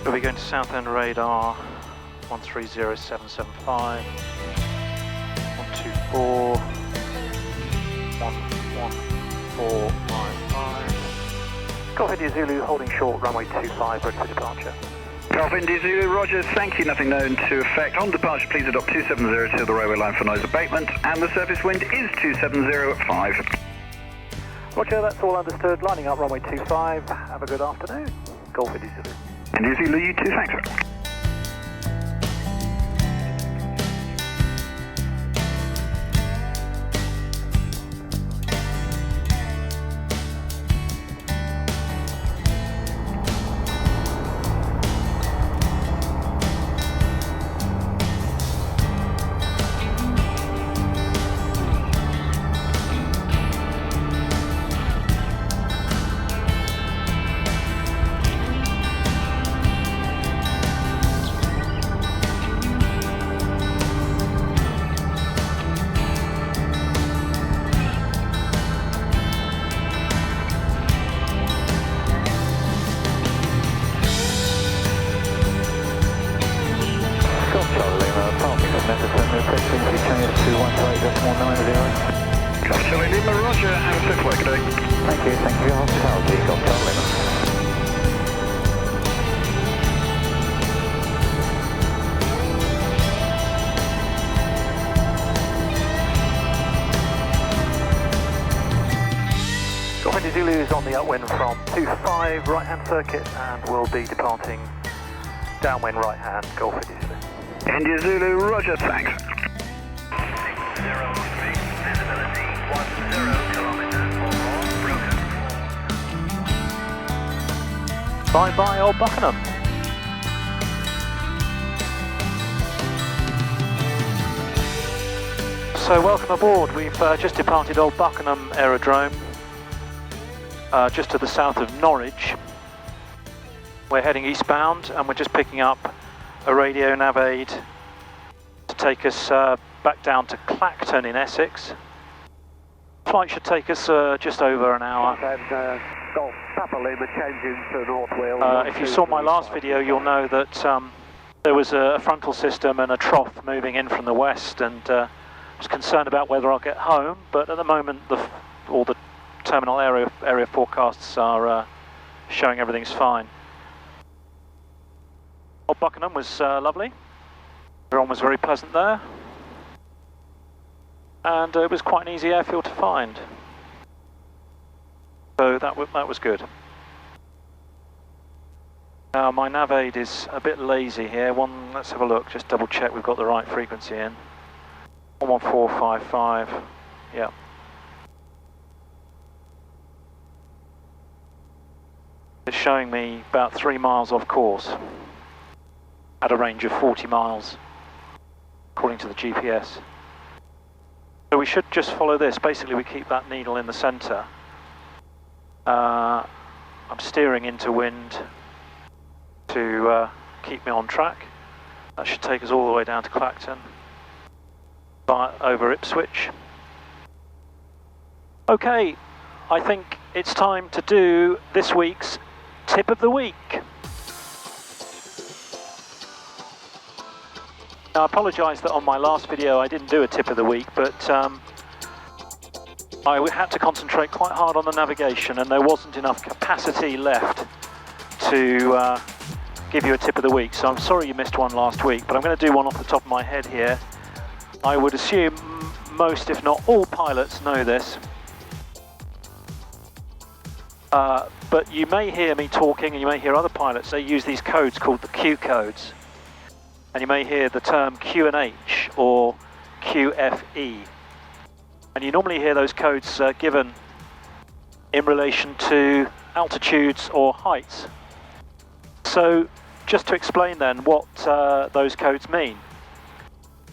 We'll be going to Southend radar 130775, 124, 11455. Golf India Zulu holding short, runway 25, ready for departure. Golf India Zulu, roger, thank you, nothing known to effect. On departure, please adopt 270 to the railway line for noise abatement, and the surface wind is 270 at 5. Roger, that's all understood. Lining up runway 25. Have a good afternoon. Golf India Zulu. India Zulu, you too, thanks. Zulu is on the upwind from 25 right-hand circuit and will be departing downwind right-hand, Golf India Zulu. India Zulu, roger, thanks. 603, visibility 10 kilometers or more, broken. Bye-bye, Old Buckenham. So welcome aboard. We've just departed Old Buckenham Aerodrome. Just to the south of Norwich. We're heading eastbound and we're just picking up a radio nav aid to take us back down to Clacton in Essex. Flight should take us just over an hour. Golf Papa Lima changing to North Wales. If you saw my last video, you'll know that there was a frontal system and a trough moving in from the west, and I was concerned about whether I'll get home, but at the moment all the terminal area forecasts are showing everything's fine. Old Buckenham was lovely. Everyone was very pleasant there, and it was quite an easy airfield to find. So that was good. Now my nav aid is a bit lazy here. Let's have a look. Just double check we've got the right frequency in. 11455. Yeah. It's showing me about 3 miles off course at a range of 40 miles according to the GPS. So we should just follow this. Basically we keep that needle in the centre. I'm steering into wind to keep me on track. That should take us all the way down to Clacton, over Ipswich. Okay, I think it's time to do this week's Tip of the Week. Now, I apologise that on my last video I didn't do a Tip of the Week, but I had to concentrate quite hard on the navigation and there wasn't enough capacity left to give you a Tip of the Week. So I'm sorry you missed one last week, but I'm going to do one off the top of my head here. I would assume most, if not all, pilots know this. But you may hear me talking and you may hear other pilots, they use these codes called the Q codes. And you may hear the term Q&H or QFE. And you normally hear those codes given in relation to altitudes or heights. So just to explain then what those codes mean.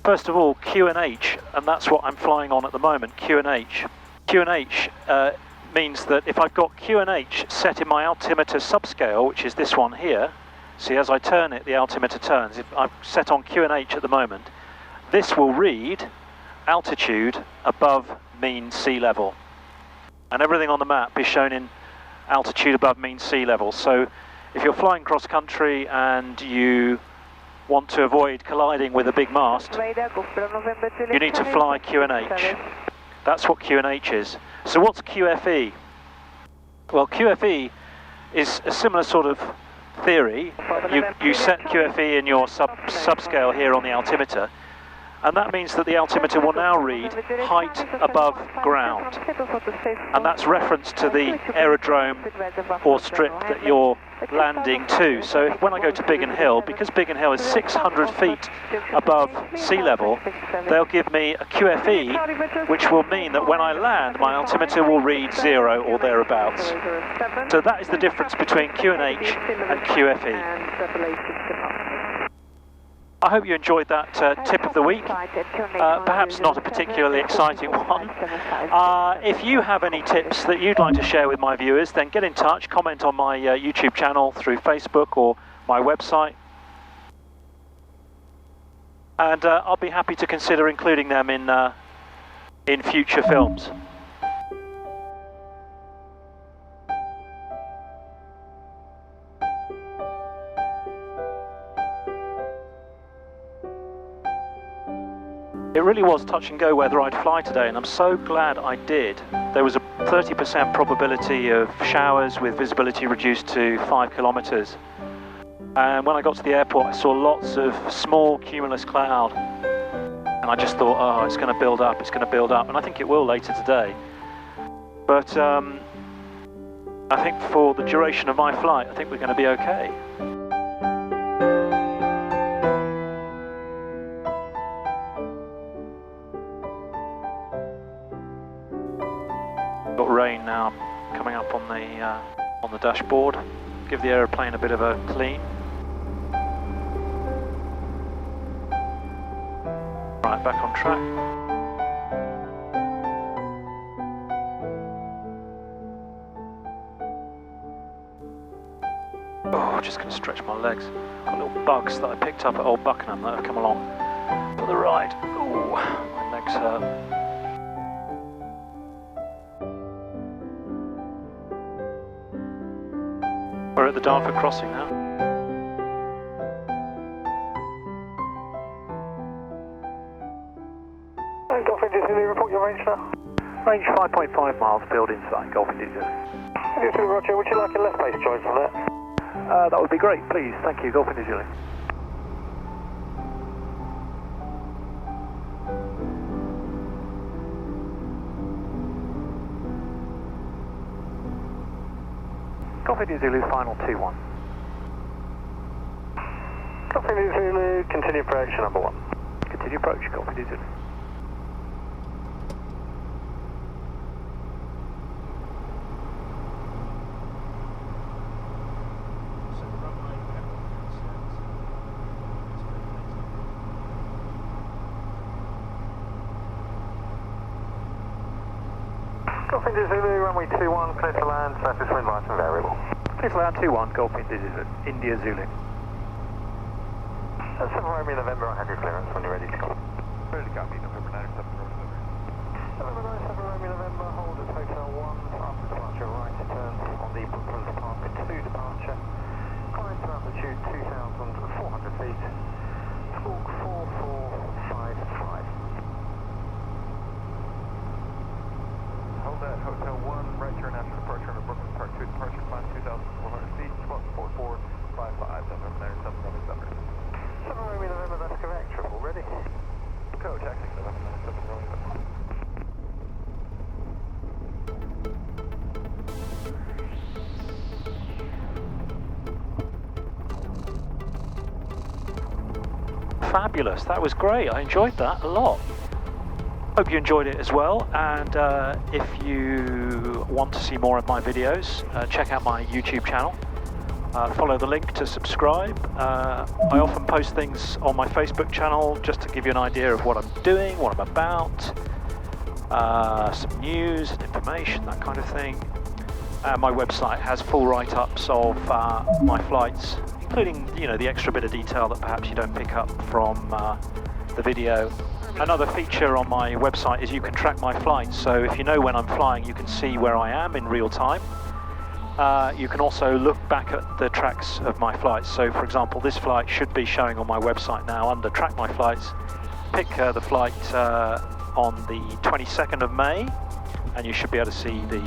First of all, Q&H, and that's what I'm flying on at the moment, Q&H. Q&H means that if I've got Q&H set in my altimeter subscale, which is this one here, see as I turn it, the altimeter turns. If I'm set on Q&H at the moment, this will read altitude above mean sea level. And everything on the map is shown in altitude above mean sea level. So if you're flying cross country and you want to avoid colliding with a big mast, you need to fly QNH. That's what QNH is. So what's QFE? Well, QFE is a similar sort of theory. You set QFE in your subscale here on the altimeter, and that means that the altimeter will now read height above ground, and that's reference to the aerodrome or strip that you're landing to. So when I go to Biggin Hill, because Biggin Hill is 600 feet above sea level, they'll give me a QFE, which will mean that when I land, my altimeter will read 0 or thereabouts. So that is the difference between QNH and QFE. I hope you enjoyed that tip of the week. Perhaps not a particularly exciting one. If you have any tips that you'd like to share with my viewers, then get in touch, comment on my YouTube channel through Facebook or my website. And I'll be happy to consider including them in future films. It really was touch and go whether I'd fly today, and I'm so glad I did. There was a 30% probability of showers with visibility reduced to 5 kilometres. And when I got to the airport, I saw lots of small cumulus cloud. And I just thought, oh, it's going to build up, it's going to build up. And I think it will later today. But I think for the duration of my flight, I think we're going to be okay. Got rain now coming up on the dashboard. Give the aeroplane a bit of a clean. Right, back on track. Oh, just going to stretch my legs. Got little bugs that I picked up at Old Buckenham that have come along for the ride. Oh, my legs hurt. We're at the Darfur Crossing now. Golf India Zulu, report your range now. Range 5.5 miles, build inside, Golf India Zulu. India Zulu, Roger, would you like a left base join from there? That would be great, please. Thank you, Golf India Zulu. Golf India Zulu, final 2-1. Golf India Zulu, continue approach number 1. Continue approach, Golf India Zulu. Golf India Zulu, runway 21, clear to land, surface wind right and variable. Clear to land 2-1, Golf India Zulu. 7 Romeo November, I have your clearance when you're ready to go. Ready to copy, November 97 November 97 Romeo November, hold at Hotel 1, after departure right turn on the Brooklyn Park 2 departure. Climb to altitude 2,400 feet, squawk 4455. Hold at Hotel 1, right turn after departure on the Brooklyn Park 2 departure, climb 2,400 feet, squawk 4455, November 97 Romeo November. 7 Romeo November, that's correct, triple ready. Go, taxi, November 97 Romeo November. Fabulous, that was great. I enjoyed that a lot. Hope you enjoyed it as well, and if you want to see more of my videos, check out my YouTube channel. Follow the link to subscribe. I often post things on my Facebook channel just to give you an idea of what I'm doing, what I'm about, some news and information, that kind of thing. My website has full write-ups of my flights, including, you know, the extra bit of detail that perhaps you don't pick up from the video. Another feature on my website is you can track my flights, so if you know when I'm flying, you can see where I am in real time. you can also look back at the tracks of my flights. So for example, this flight should be showing on my website now under Track My Flights. Pick the flight on the 22nd of May, and you should be able to see the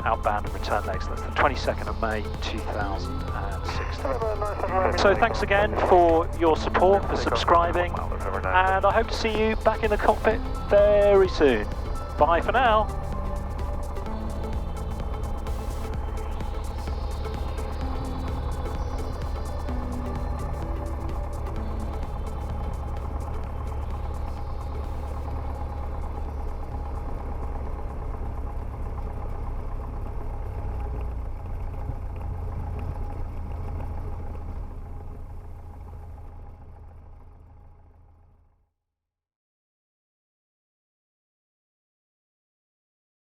outbound and return legs. That's the 22nd of May 2016. So thanks again for your support, for subscribing, and I hope to see you back in the cockpit very soon. Bye for now.